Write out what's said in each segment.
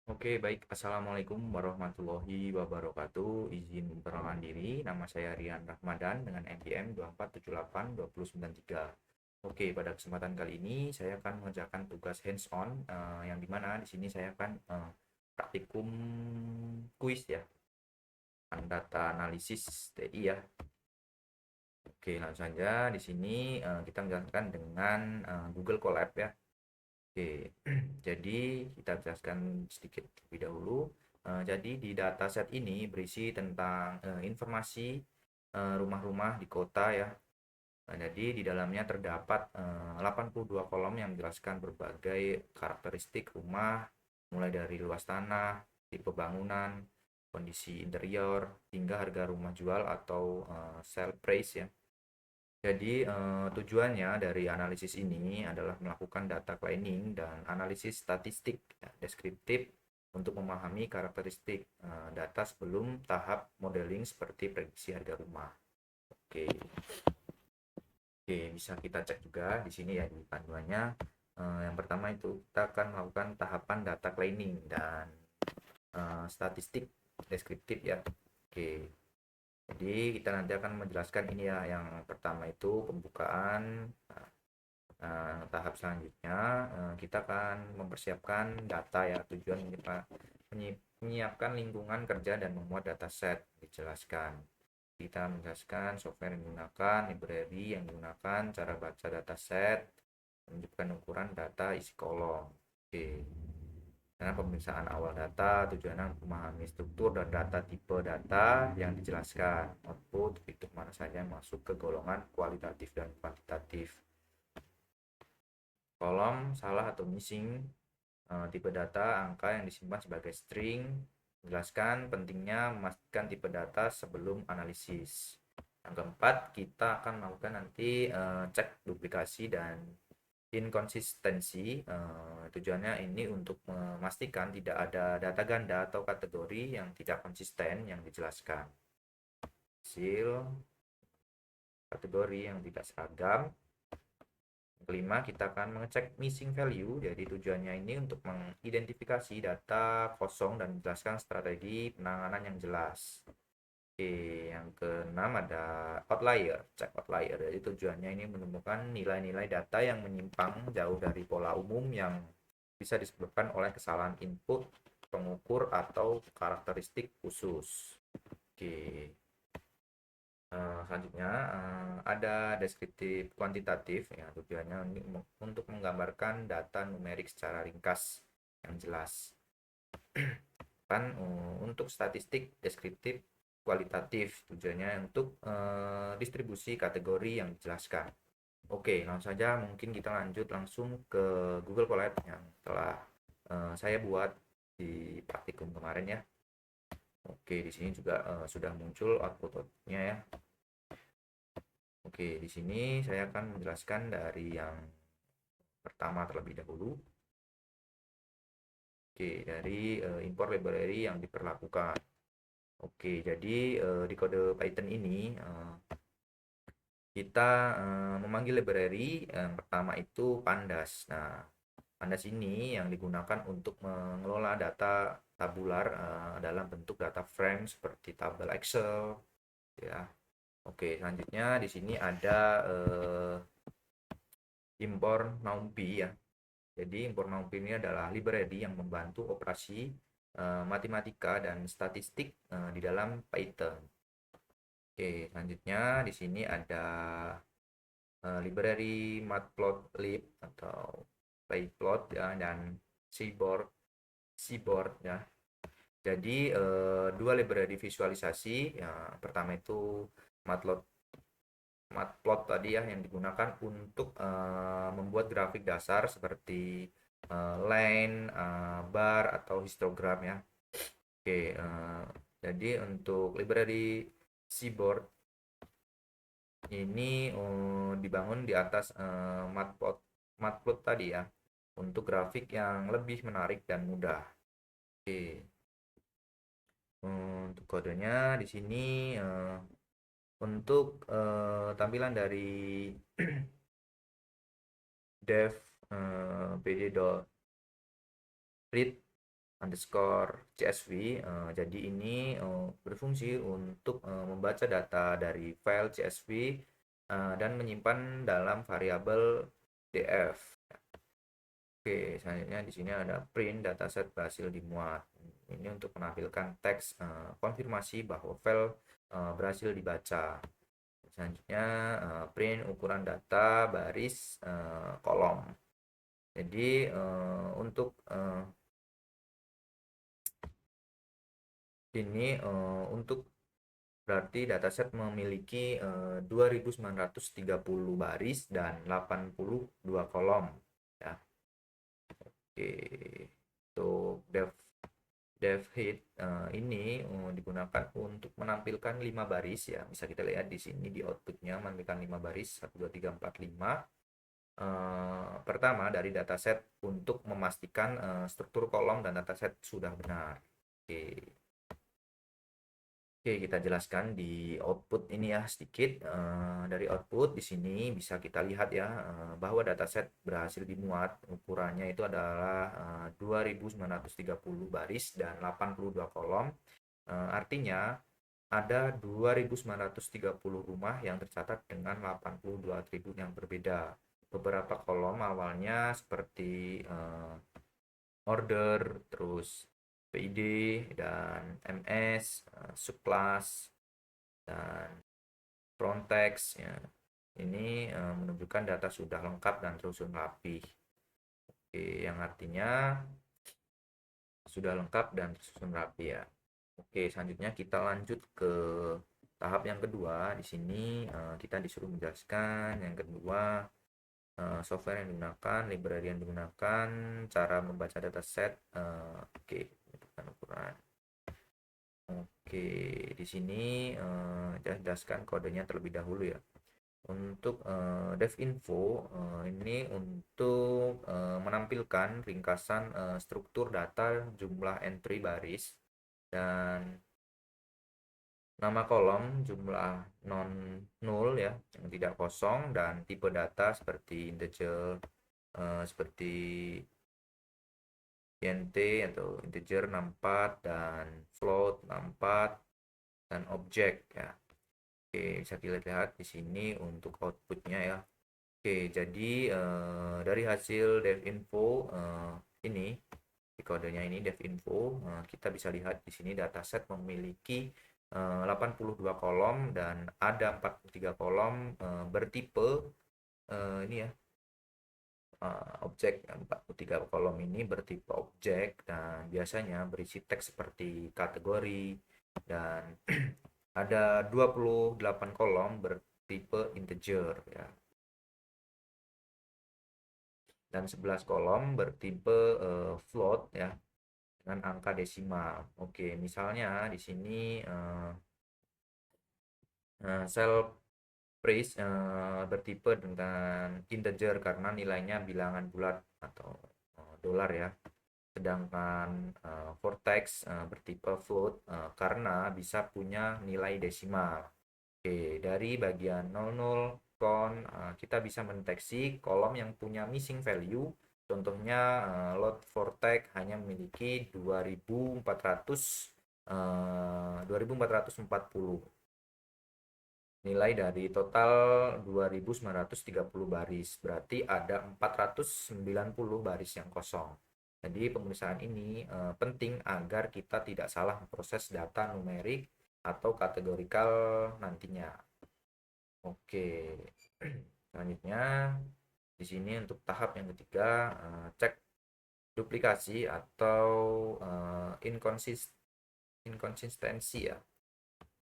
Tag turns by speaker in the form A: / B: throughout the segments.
A: Oke, baik. Assalamualaikum warahmatullahi wabarakatuh. Izin memperkenalkan diri, nama saya Rian Rahmadan dengan NPM 2478293. Oke, pada kesempatan kali ini saya akan mengerjakan tugas hands-on, yang dimana di sini saya akan praktikum kuis ya, data analisis TI ya. Oke, langsung saja di sini kita menjalankan dengan Google Colab ya. Oke, jadi kita jelaskan sedikit lebih dahulu. Jadi di dataset ini berisi tentang informasi rumah-rumah di kota ya. Jadi di dalamnya terdapat 82 kolom yang menjelaskan berbagai karakteristik rumah, mulai dari luas tanah, tipe bangunan, kondisi interior, hingga harga rumah jual atau sale price ya. Jadi tujuannya dari analisis ini adalah melakukan data cleaning dan analisis statistik ya, deskriptif untuk memahami karakteristik data sebelum tahap modeling seperti prediksi harga rumah. Oke, oke, bisa kita cek juga di sini ya di panduannya. Yang pertama itu kita akan melakukan tahapan data cleaning dan statistik deskriptif ya. Oke, jadi kita nanti akan menjelaskan ini ya. Yang pertama itu pembukaan. Tahap selanjutnya kita akan mempersiapkan data ya. Tujuan kita menyiapkan lingkungan kerja dan memuat dataset. Dijelaskan. Kita menjelaskan software yang digunakan, library yang digunakan, cara baca dataset, menunjukkan ukuran data isi kolom. Oke. Karena pemeriksaan awal data tujuannya memahami struktur dan data tipe data yang dijelaskan. Output itu mana saja yang masuk ke golongan kualitatif dan kuantitatif. Kolom salah atau missing, tipe data angka yang disimpan sebagai string. Jelaskan pentingnya memastikan tipe data sebelum analisis. Yang keempat, kita akan melakukan nanti cek duplikasi dan inkonsistensi. Tujuannya ini untuk memastikan tidak ada data ganda atau kategori yang tidak konsisten yang dijelaskan. Hasil kategori yang tidak seragam. Kelima, kita akan mengecek missing value. Jadi tujuannya ini untuk mengidentifikasi data kosong dan menjelaskan strategi penanganan yang jelas. Oke, yang keenam ada outlier, cek outlier. Jadi tujuannya ini menemukan nilai-nilai data yang menyimpang jauh dari pola umum yang bisa disebabkan oleh kesalahan input, pengukur, atau karakteristik khusus. Oke, selanjutnya ada deskriptif kuantitatif ya, tujuannya untuk menggambarkan data numerik secara ringkas yang jelas. Kan untuk statistik deskriptif kualitatif tujuannya untuk distribusi kategori yang dijelaskan. Oke, langsung saja mungkin kita lanjut langsung ke Google Colab yang telah saya buat di praktikum kemarin ya. Oke, di sini juga sudah muncul output-outputnya ya. Oke, di sini saya akan menjelaskan dari yang pertama terlebih dahulu. Oke, dari import library yang diperlakukan. Oke, jadi di kode Python ini kita memanggil library yang pertama itu pandas. Nah, pandas ini yang digunakan untuk mengelola data tabular dalam bentuk data frame seperti tabel Excel ya. Oke, selanjutnya di sini ada import NumPy ya. Jadi import NumPy ini adalah library yang membantu operasi matematika dan statistik di dalam Python. Oke, selanjutnya di sini ada library matplotlib atau pyplot ya, dan seaboard ya. Jadi dua library visualisasi ya, pertama itu matlot matplot tadi ya yang digunakan untuk membuat grafik dasar seperti line, bar atau histogram ya. Oke, jadi untuk library seaboard ini dibangun di atas matplot tadi ya untuk grafik yang lebih menarik dan mudah. Oke, untuk kodenya di sini untuk tampilan dari dev pd.read underscore CSV. Jadi ini berfungsi untuk membaca data dari file CSV dan menyimpan dalam variabel df. Oke, selanjutnya di sini ada print dataset berhasil dimuat. Ini untuk menampilkan teks konfirmasi bahwa file berhasil dibaca. Selanjutnya print ukuran data baris kolom. Jadi untuk ini untuk berarti dataset memiliki 2930 baris dan 82 kolom ya. Oke. Untuk dev head ini digunakan untuk menampilkan 5 baris ya. Bisa kita lihat di sini di outputnya menampilkan 5 baris 1 2 3 4 5. Pertama dari dataset untuk memastikan struktur kolom dan dataset sudah benar. Oke. Oke, kita jelaskan di output ini ya sedikit. Dari output di sini bisa kita lihat ya bahwa dataset berhasil dimuat. Ukurannya itu adalah 2930 baris dan 82 kolom. Artinya ada 2930 rumah yang tercatat dengan 82 atribut yang berbeda. Beberapa kolom awalnya seperti order, terus PID dan MS, subclass dan front text ya. Ini menunjukkan data sudah lengkap dan tersusun rapi. Oke, yang artinya sudah lengkap dan tersusun rapi ya. Oke, selanjutnya kita lanjut ke tahap yang kedua. Di sini kita disuruh menjelaskan yang kedua software yang digunakan, library yang digunakan, cara membaca dataset. Oke, menentukan ukuran. Oke, di sini jelaskan kodenya terlebih dahulu ya. Untuk devinfo ini untuk menampilkan ringkasan struktur data, jumlah entry baris dan nama kolom, jumlah non null ya, yang tidak kosong, dan tipe data seperti integer, seperti int atau integer 64 dan float 64 dan objek ya. Oke, bisa dilihat di sini untuk outputnya ya. Oke, jadi dari hasil devinfo ini di kodenya ini devinfo kita bisa lihat di sini dataset memiliki 82 kolom dan ada 43 kolom bertipe ini ya objek. 43 kolom ini bertipe objek dan biasanya berisi teks seperti kategori dan ada 28 kolom bertipe integer ya dan 11 kolom bertipe float ya dengan angka desimal. Oke, misalnya di sini sel price bertipe dengan integer karena nilainya bilangan bulat atau dolar ya. Sedangkan vortex bertipe float karena bisa punya nilai desimal. Oke, dari bagian 00 count kita bisa mendeteksi kolom yang punya missing value. Contohnya load vortex hanya memiliki 2440 nilai dari total 2930 baris. Berarti ada 490 baris yang kosong. Jadi pemeriksaan ini penting agar kita tidak salah proses data numerik atau kategorikal nantinya. Oke. Selanjutnya di sini untuk tahap yang ketiga cek duplikasi atau inkonsistensi ya.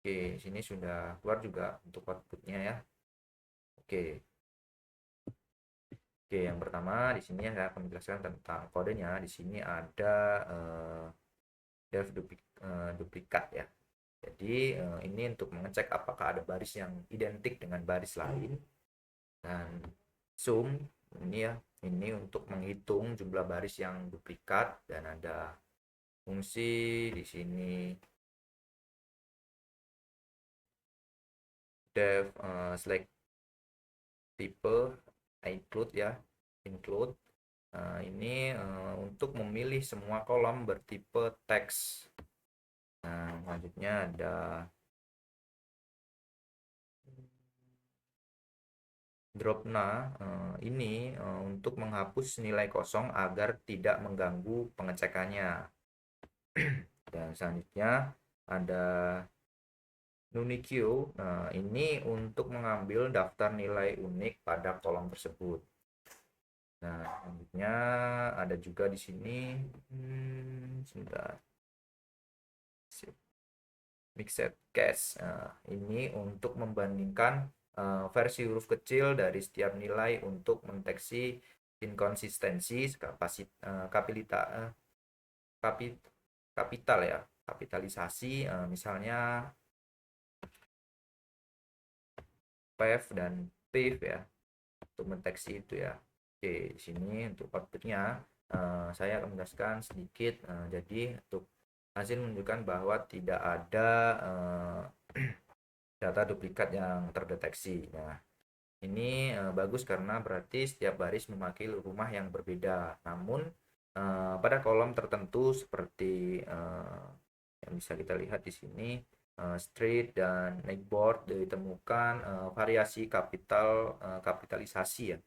A: Oke, sini sudah keluar juga untuk outputnya ya. Oke. Oke, yang pertama di sini saya akan menjelaskan tentang kodenya. Di sini ada dev duplikat ya. Jadi ini untuk mengecek apakah ada baris yang identik dengan baris lain dan sum ini ya. Ini untuk menghitung jumlah baris yang duplikat dan ada fungsi di sini dev select tipe include ya, include Ini untuk memilih semua kolom bertipe teks. Nah, selanjutnya ada Dropna. Ini untuk menghapus nilai kosong agar tidak mengganggu pengecekannya. Dan selanjutnya ada Nunikio. Nah, ini untuk mengambil daftar nilai unik pada kolom tersebut. Nah, selanjutnya ada juga di sini, sebentar, mixed case. Nah, ini untuk membandingkan versi huruf kecil dari setiap nilai untuk mendeteksi inkonsistensi kapital ya, kapitalisasi, misalnya PEV dan PIV ya, untuk mendeteksi itu ya. Oke, di sini untuk outputnya saya akan menjelaskan sedikit. Jadi untuk hasil menunjukkan bahwa tidak ada data duplikat yang terdeteksi. Nah, ini bagus karena berarti setiap baris memakai rumah yang berbeda. Namun pada kolom tertentu seperti yang bisa kita lihat di sini, street dan neighborhood ditemukan variasi kapitalisasi ya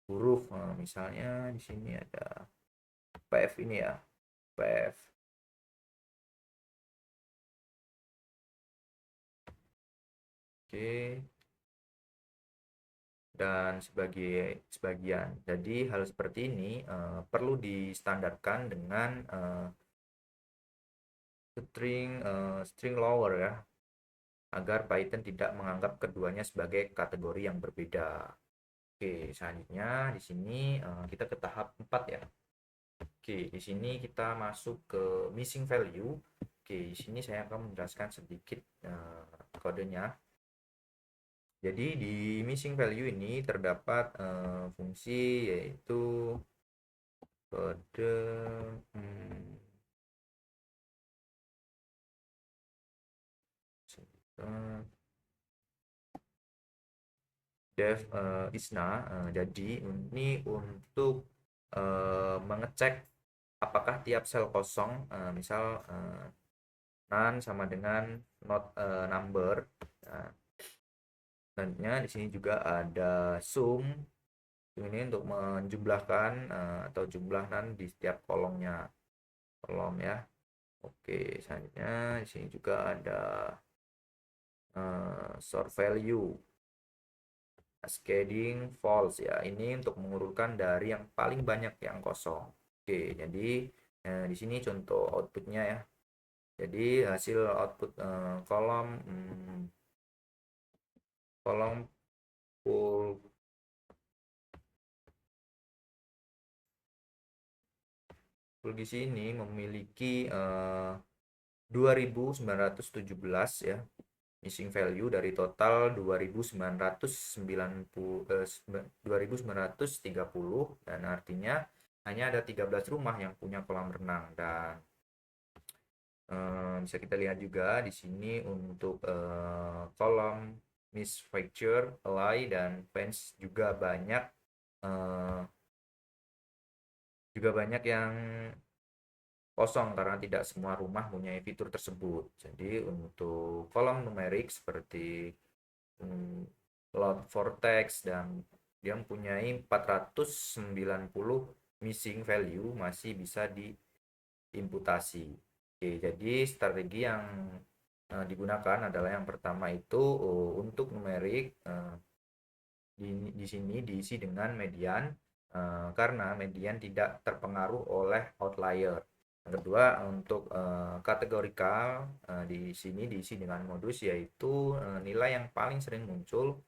A: huruf. Misalnya di sini ada PF ini ya, PF. Oke, dan sebagian. Jadi hal seperti ini perlu distandarkan dengan string lower ya, agar Python tidak menganggap keduanya sebagai kategori yang berbeda. Oke, selanjutnya di sini kita ke tahap 4 ya. Oke, di sini kita masuk ke missing value. Oke, di sini saya akan menjelaskan sedikit kodenya. Jadi di missing value ini terdapat fungsi yaitu kode dev isna. Jadi ini untuk mengecek apakah tiap sel kosong, misal none sama dengan not number. Nah, selanjutnya di sini juga ada sum. Ini untuk menjumlahkan atau jumlah none di setiap kolom ya. Oke, selanjutnya di sini juga ada sort value, cascading false ya. Ini untuk mengurutkan dari yang paling banyak yang kosong. Oke, jadi di sini contoh outputnya ya. Jadi hasil output kolom full di sini memiliki 2917 ya missing value dari total 2930, dan artinya hanya ada 13 rumah yang punya kolam renang. Dan bisa kita lihat juga di sini untuk kolom miss fracture, ally dan fence eh, juga banyak yang kosong karena tidak semua rumah punya fitur tersebut. Jadi untuk kolom numerik seperti load vortex dan dia mempunyai 490 missing value masih bisa diimputasi. Oke, jadi strategi yang digunakan adalah yang pertama itu untuk numerik di sini diisi dengan median karena median tidak terpengaruh oleh outlier. Yang kedua, untuk kategorikal di sini diisi dengan modus, yaitu nilai yang paling sering muncul.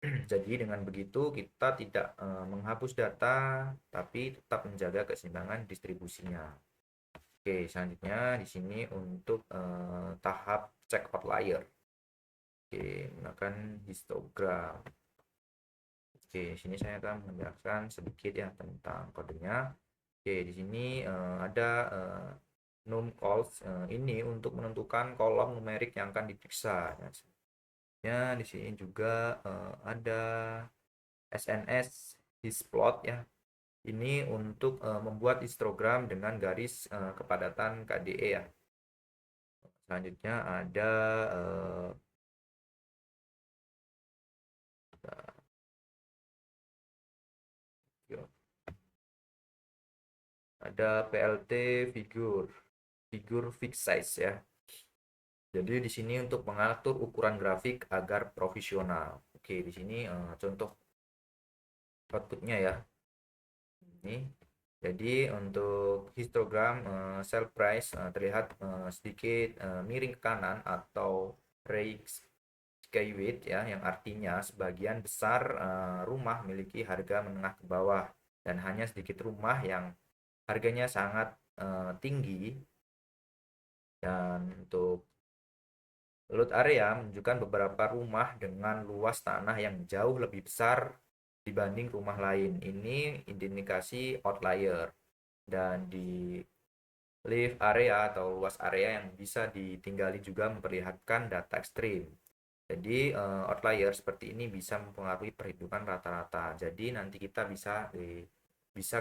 A: Jadi dengan begitu kita tidak menghapus data tapi tetap menjaga keseimbangan distribusinya. Oke, selanjutnya di sini untuk tahap check outlier. Oke, menggunakan histogram. Oke, di sini saya akan menjelaskan sedikit ya tentang kodenya. Oke, di sini ada num calls, ini untuk menentukan kolom numerik yang akan diperiksa. Ya, di sini juga ada SNS hisplot ya, Ini untuk membuat histogram dengan garis kepadatan KDE ya. Selanjutnya ada PLT figur fixed size ya. Jadi di sini untuk mengatur ukuran grafik agar profesional. Oke, di sini contoh outputnya ya. Ini. Jadi untuk histogram sell price terlihat sedikit miring ke kanan atau ray skyweight ya, yang artinya sebagian besar rumah memiliki harga menengah ke bawah dan hanya sedikit rumah yang harganya sangat tinggi. Dan untuk load area menunjukkan beberapa rumah dengan luas tanah yang jauh lebih besar dibanding rumah lain. Ini indikasi outlier. Dan di live area atau luas area yang bisa ditinggali juga memperlihatkan data ekstrim. Jadi outlier seperti ini bisa mempengaruhi perhitungan rata-rata. Jadi nanti kita bisa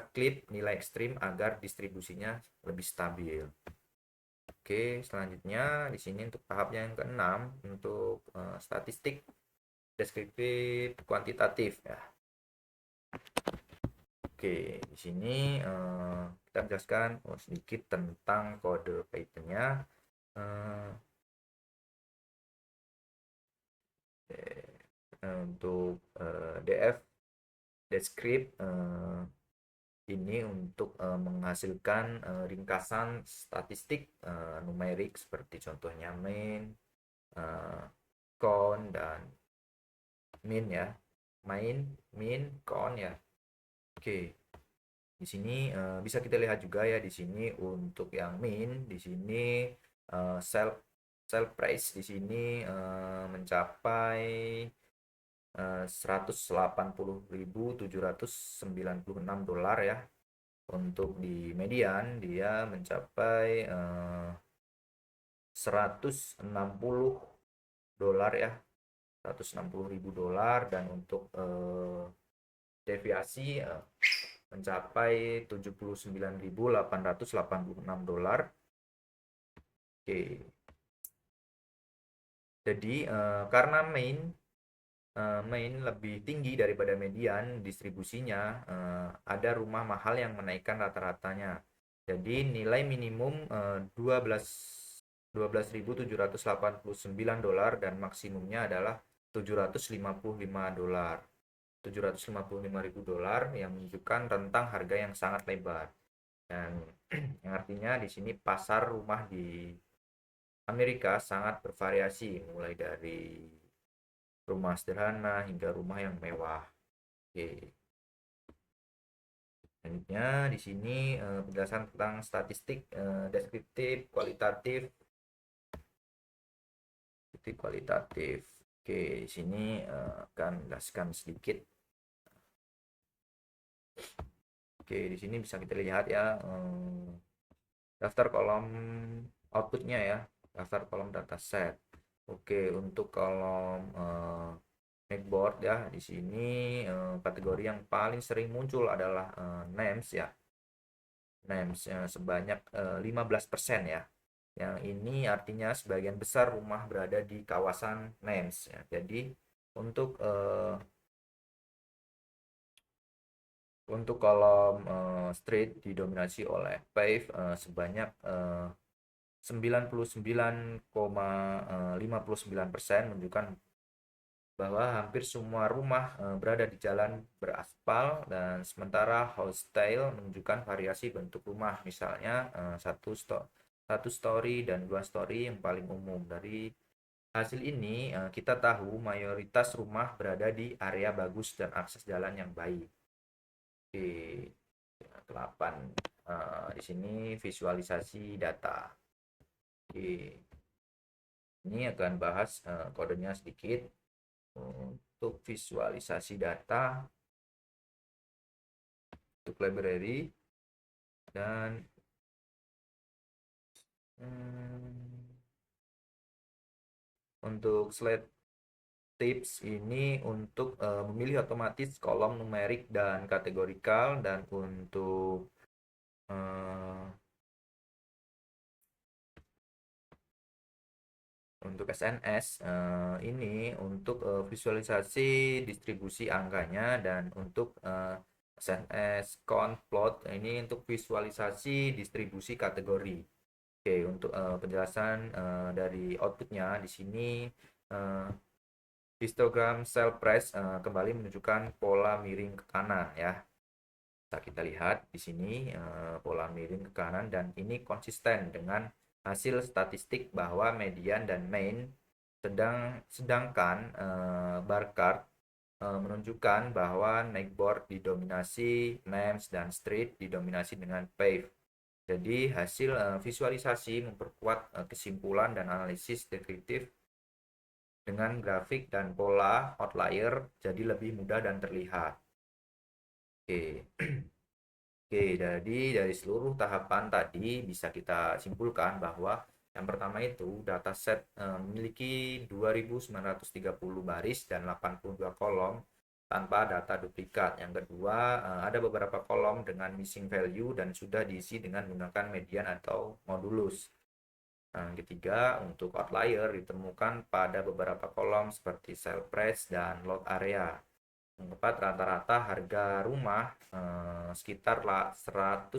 A: klip nilai ekstrim agar distribusinya lebih stabil. Oke, selanjutnya di sini untuk tahap yang keenam untuk statistik deskriptif kuantitatif ya. Oke, di sini kita jelaskan sedikit tentang kode Python-nya. Eh, untuk DF descript ini untuk menghasilkan ringkasan statistik numerik seperti contohnya main, count dan min ya. Min, count ya. Oke. Di sini bisa kita lihat juga ya di sini untuk yang min di sini sell sell price di sini mencapai 180.796 dolar ya. Untuk di median dia mencapai 160 dolar ya. 160.000 dolar. Dan untuk deviasi mencapai 79.886 dolar. Oke. Jadi karena main lebih tinggi daripada median distribusinya, ada rumah mahal yang menaikkan rata-ratanya. Jadi nilai minimum 12.789 dolar dan maksimumnya adalah 755 dolar. 755.000 dolar yang menunjukkan rentang harga yang sangat lebar. Dan yang artinya di sini pasar rumah di Amerika sangat bervariasi mulai dari rumah sederhana hingga rumah yang mewah. Oke. Selanjutnya di sini penjelasan tentang statistik deskriptif kualitatif. Oke, di sini akan menjelaskan sedikit. Oke, di sini bisa kita lihat ya daftar kolom outputnya ya, daftar kolom dataset. Oke, untuk kolom Macboard ya, di sini kategori yang paling sering muncul adalah names ya. Names sebanyak 15% ya. Yang ini artinya sebagian besar rumah berada di kawasan names ya. Jadi untuk kolom street didominasi oleh pave sebanyak 99,59% menunjukkan bahwa hampir semua rumah berada di jalan beraspal, dan sementara house style menunjukkan variasi bentuk rumah, misalnya satu story dan dua story yang paling umum. Dari hasil ini kita tahu mayoritas rumah berada di area bagus dan akses jalan yang baik. Oke, 8 di sini visualisasi data. Oke, ini akan bahas kodenya sedikit. Untuk visualisasi data untuk library dan untuk slide tips ini untuk memilih otomatis kolom numerik dan kategorikal, dan eh, untuk SNS ini untuk visualisasi distribusi angkanya, dan untuk SNS count plot ini untuk visualisasi distribusi kategori. Oke, untuk penjelasan dari outputnya di sini, eh, histogram cell press kembali menunjukkan pola miring ke kanan ya. Bisa kita lihat di sini pola miring ke kanan, dan ini konsisten dengan hasil statistik bahwa median dan mean, sedangkan bar chart menunjukkan bahwa Neckboard didominasi names dan street didominasi dengan pave. Jadi hasil visualisasi memperkuat kesimpulan dan analisis deskriptif dengan grafik dan pola outlier jadi lebih mudah dan terlihat. Oke. Oke, jadi dari seluruh tahapan tadi bisa kita simpulkan bahwa yang pertama itu dataset memiliki 2.930 baris dan 82 kolom tanpa data duplikat. Yang kedua, ada beberapa kolom dengan missing value dan sudah diisi dengan menggunakan median atau modulus. Yang ketiga, untuk outlier ditemukan pada beberapa kolom seperti sale price dan lot area. Yang keempat, rata-rata harga rumah sekitar 180.000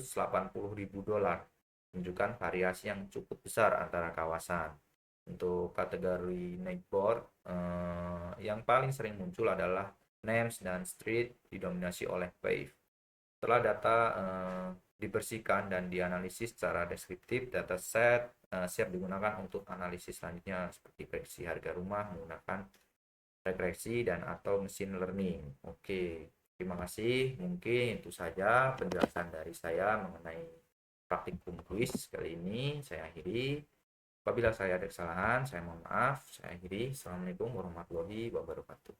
A: dolar, menunjukkan variasi yang cukup besar antara kawasan. Untuk kategori neighbor, yang paling sering muncul adalah names dan street didominasi oleh pave. Setelah data dibersihkan dan dianalisis secara deskriptif, dataset siap digunakan untuk analisis selanjutnya seperti prediksi harga rumah menggunakan regresi dan atau machine learning. Oke, terima kasih. Mungkin itu saja penjelasan dari saya mengenai praktikum kuis kali ini. Saya akhiri. Apabila saya ada kesalahan, saya mohon maaf. Saya akhiri. Assalamualaikum warahmatullahi wabarakatuh.